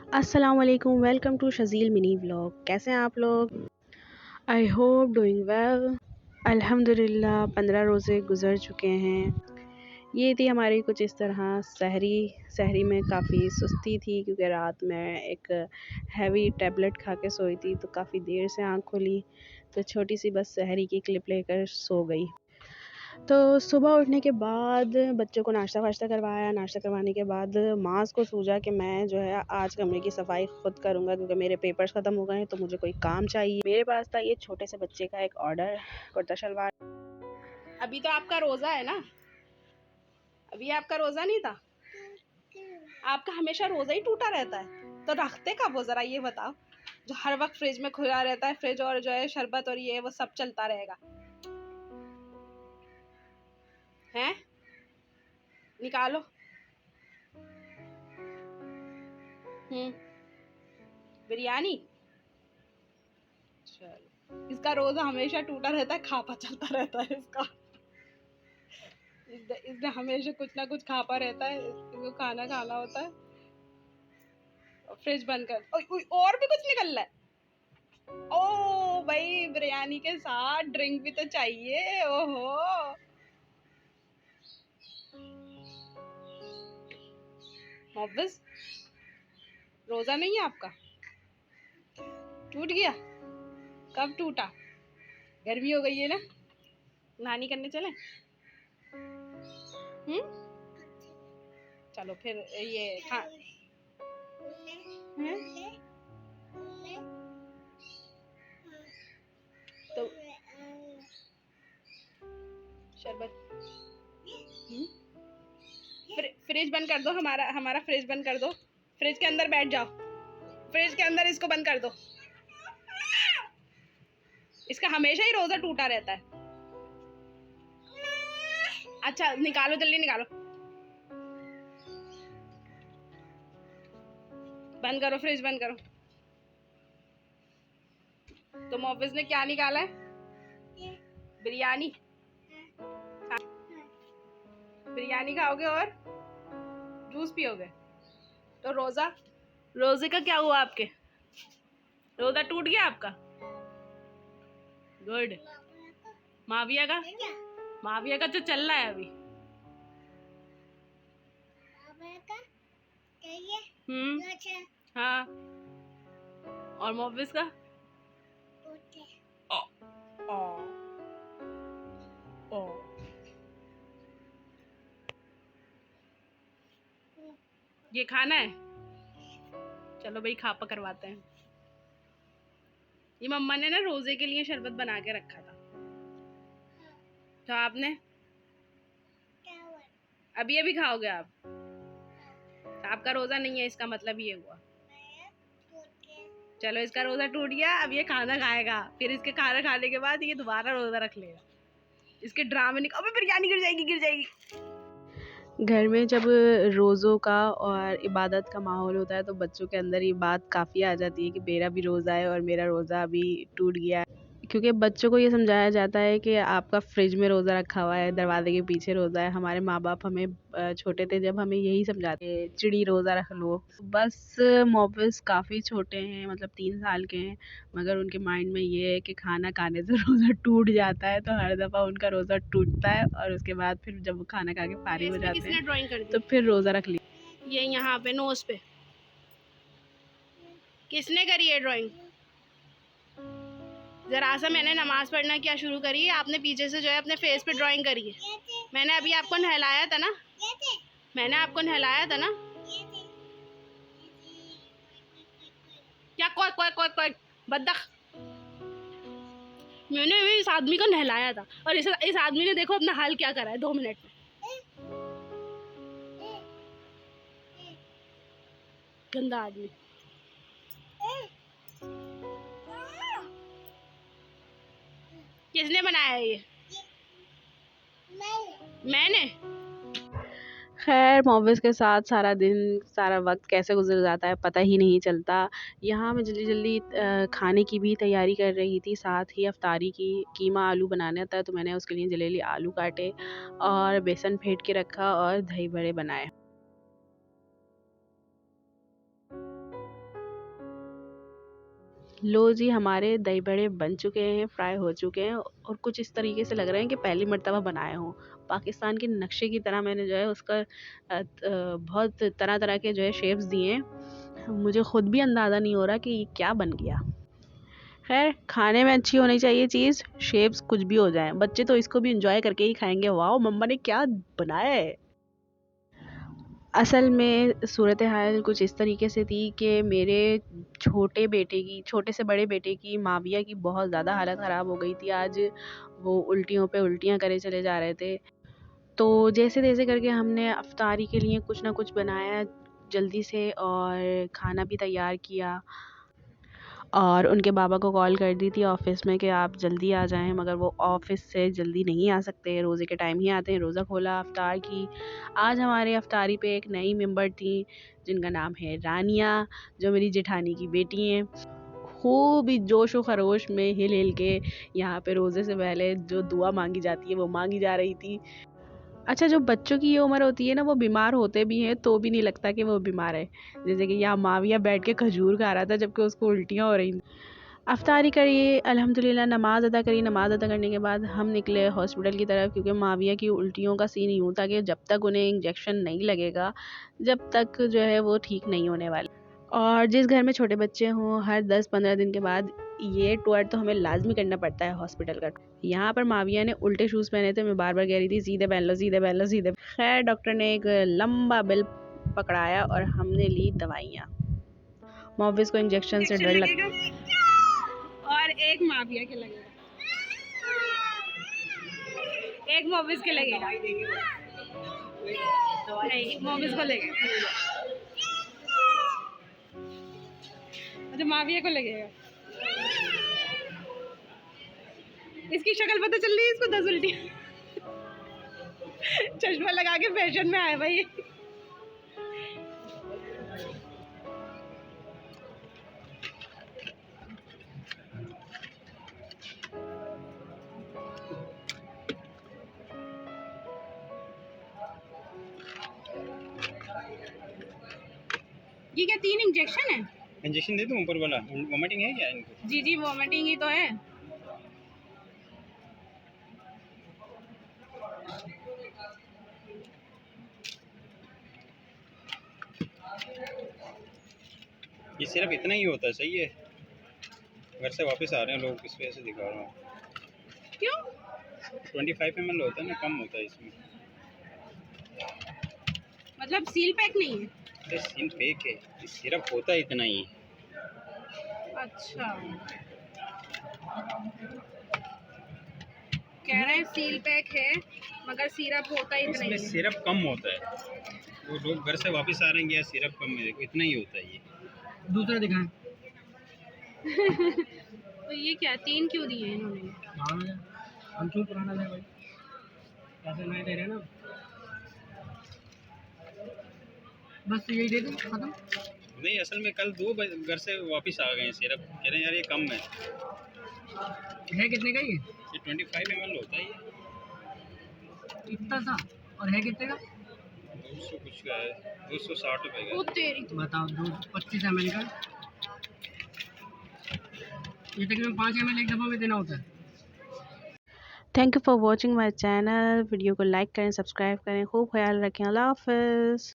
अस्सलाम वालेकुम, welcome to Sharjeel mini vlog. कैसे हैं आप लोग? I hope doing well. अल्हम्दुलिल्लाह 15 रोज़े गुज़र चुके हैं। ये थी हमारी कुछ इस तरह सहरी में काफ़ी सुस्ती थी क्योंकि रात में एक हैवी टैबलेट खा के सोई थी तो काफ़ी देर से आँख खुली, तो छोटी सी बस सहरी की क्लिप लेकर सो गई। तो सुबह उठने के बाद बच्चों को नाश्ता वाश्ता करवाया। नाश्ता करवाने के बाद मास को सूझा कि मैं जो है आज कमरे की सफाई खुद करूँगा क्योंकि मेरे पेपर्स ख़त्म हो गए हैं, तो मुझे कोई काम चाहिए। मेरे पास था ये छोटे से बच्चे का एक ऑर्डर, कुर्ता शलवार। अभी तो आपका रोज़ा है ना? अभी आपका रोज़ा नहीं था? आपका हमेशा रोज़ा ही टूटा रहता है, तो रखते कब हो ज़रा ये बताओ? जो हर वक्त फ्रिज में खुला रहता है, फ्रिज और जो है शरबत और ये वो सब चलता रहेगा, हैं? निकालो। बिरयानी। चलो, इसका रोज़ा हमेशा टूटा रहता है, खापा चलता रहता है इसका। इसने हमेशा कुछ ना कुछ खापा रहता है, इसको खाना खाना होता है। फ्रिज बंद कर। और भी कुछ निकल रहा है। ओ भाई, बिरयानी के साथ ड्रिंक भी तो चाहिए। ओहो, मोहब्बस रोजा नहीं है आपका? टूट गया? कब टूटा? गर्मी हो गई है ना, नानी करने चले? चलो फिर ये खा। तो शरबत। फ्रिज बंद कर दो, हमारा फ्रिज बंद कर दो। फ्रिज के अंदर बैठ जाओ, फ्रिज के अंदर इसको बंद कर दो। इसका हमेशा ही रोजा टूटा रहता है। अच्छा निकालो, जल्दी निकालो, बंद करो, फ्रिज बंद करो। तो मोहब्बस ने क्या निकाला है? बिरयानी। बिरयानी खाओगे और जूस पियोगे? तो रोजे का क्या हुआ आपके? रोजा टूट गया आपका? गुड। माविया का जो चल रहा है अभी। हाँ, और मोहब्बस का? ओ, ओ, ओ। ये खाना है? चलो भाई, खापा करवाते हैं। ये मम्मा ने ना रोजे के लिए शरबत बना के रखा था, तो आपने अभी खाओगे आप? तो आपका रोजा नहीं है, इसका मतलब ये हुआ। चलो, इसका रोजा टूट गया, अब ये खाना खाएगा, फिर इसके खाना खाने के बाद ये दोबारा रोजा रख लेगा। इसके ड्रामे निकल। अबे बिरयानी गिर जाएगी। घर में जब रोज़ों का और इबादत का माहौल होता है तो बच्चों के अंदर ये बात काफ़ी आ जाती है कि मेरा भी रोज़ा है और मेरा रोज़ा अभी टूट गया है। क्योंकि बच्चों को ये समझाया जाता है कि आपका फ्रिज में रोज़ा रखा हुआ है, दरवाजे के पीछे रोज़ा है। हमारे माँ बाप हमें छोटे थे जब हमें यही समझाते, चिड़ी रोज़ा रख लो। बस मोबिस काफ़ी छोटे हैं, मतलब 3 साल के हैं, मगर उनके माइंड में ये है कि खाना खाने से रोज़ा टूट जाता है, तो हर दफ़ा उनका रोज़ा टूटता है और उसके बाद फिर जब वो खाना खा के फारिग हो जाते हैं तो फिर रोज़ा रख लिया। ये यहाँ पे नोज पे किसने करी है ड्राइंग? जरा सा मैंने नमाज पढ़ना क्या शुरू करी है, आपने पीछे से जो है अपने फेस पे ड्राइंग करी है। मैंने अभी आपको नहलाया था ना, मैंने आपको नहलाया था ना। क्या कोई कोई कोई कोई बद्दख। मैंने भी इस आदमी को नहलाया था और इस आदमी ने देखो अपना हाल क्या करा है 2 मिनट में। गंदा आदमी। किसने बनाया ये? मैंने। खैर मोबिस के साथ सारा दिन सारा वक्त कैसे गुजर जाता है पता ही नहीं चलता। यहाँ मैं जल्दी जल्दी खाने की भी तैयारी कर रही थी, साथ ही अफ्तारी की। कीमा आलू बनाना था तो मैंने उसके लिए जल्दी आलू काटे और बेसन फेंट के रखा और दही बड़े बनाए। लो जी, हमारे दही बड़े बन चुके हैं, फ्राई हो चुके हैं और कुछ इस तरीके से लग रहे हैं कि पहली मर्तबा बनाए हों। पाकिस्तान के नक्शे की तरह मैंने जो है उसका बहुत तरह तरह के जो है शेप्स दिए हैं। मुझे खुद भी अंदाज़ा नहीं हो रहा कि ये क्या बन गया। खैर, खाने में अच्छी होनी चाहिए चीज़, शेप्स कुछ भी हो जाए, बच्चे तो इसको भी इंजॉय करके ही खाएंगे। वाह, मम्मा ने क्या बनाया है। असल में सूरत हाल कुछ इस तरीके से थी कि मेरे छोटे से बड़े बेटे की माविया की बहुत ज़्यादा हालत ख़राब हो गई थी। आज वो उल्टियों पे उल्टियाँ करे चले जा रहे थे। तो जैसे तैसे करके हमने अफ्तारी के लिए कुछ ना कुछ बनाया जल्दी से और खाना भी तैयार किया और उनके बाबा को कॉल कर दी थी ऑफ़िस में कि आप जल्दी आ जाएं, मगर वो ऑफ़िस से जल्दी नहीं आ सकते, रोज़े के टाइम ही आते हैं। रोज़ा खोला अफ्तार की। आज हमारे अफ्तारी पे एक नई मेंबर थी जिनका नाम है रानिया, जो मेरी जेठानी की बेटी हैं। खूब ही जोश व खरोश में हिल हिल के यहाँ पे रोज़े से पहले जो दुआ मांगी जाती है वो मांगी जा रही थी। अच्छा, जो बच्चों की ये उम्र होती है ना, वो बीमार होते भी हैं तो भी नहीं लगता कि वो बीमार है। जैसे कि यहाँ माविया बैठ के खजूर खा रहा था जबकि उसको उल्टियाँ हो रही थी। अफ्तारी करी, अल्हम्दुलिल्लाह नमाज़ अदा करी। नमाज़ अदा करने के बाद हम निकले हॉस्पिटल की तरफ, क्योंकि माविया की उल्टियों का सीन यूँ था कि जब तक उन्हें इंजेक्शन नहीं लगेगा, जब तक जो है वो ठीक नहीं होने वाले। और जिस घर में छोटे बच्चे हों, हर 10-15 दिन के बाद ये टूर तो हमें लाजमी करना पड़ता है हॉस्पिटल का। यहाँ पर माविया ने उल्टे शूज़ पहने थे, मैं बार बार कह रही थी सीधे पहन लो, सीधे पहन लो, सीधे। खैर, डॉक्टर ने एक लंबा बिल पकड़ाया और हमने ली दवाइयाँ। मोविस को इंजेक्शन से डर लगता और एक माविया के लगेगा, एक मोविस के लगेगा, नहीं मोविस को लगेगा, अच्छा माविया को लगेगा। इसकी शक्ल पता चल रही है, इसको 10 उल्टी चश्मा लगा के फैशन में आया भाई। ये क्या 3 इंजेक्शन है? इंजेक्शन दे दूं ऊपर वाला? वोमिटिंग है क्या इनको? जी वोमिटिंग ही तो है। ये सिर्फ इतना ही होता है, सही है? घर से वापस आ रहे हैं लोग, इस वजह से दिखा रहा हूँ। क्यों? 25 ml होता है ना, कम होता है इसमें। मतलब सील पैक नहीं है? अरे सील पैक है, ये सिर्फ होता है इतना ही। अच्छा, कह रहे हैं सील पैक है मगर सिरप होता ही इतना ही इसमें है। सिरप कम होता है, वो लोग घर से वापस आ रहे हैं, सिरप कम है, देखो इतना ही होता है ये। दूसरा दिखाएं। तो ये क्या 3 क्यों दिए इन्होंने? हाँ, हम क्यों पुराना ले भाई, पैसे नहीं दे रहे ना, बस यही दे दो, खत्म। नहीं, असल में कल 2 घर से वापस आ गए हैं, सिरप कह रहे हैं यार ये कम है कितने का ये 25 ml होता है ये, इतना सा, और है कितने का? 200 कुछ का है, 260 रुपये का। वो तेरी बताओ, 225 ml का, ये तकरीबन 5 ml एक दफ़ा में देना होता है। Thank you for watching my channel. Video को लाइक करें, सब्सक्राइब करें, खूब ख्याल रखें। अल्लाह हाफ़िज़।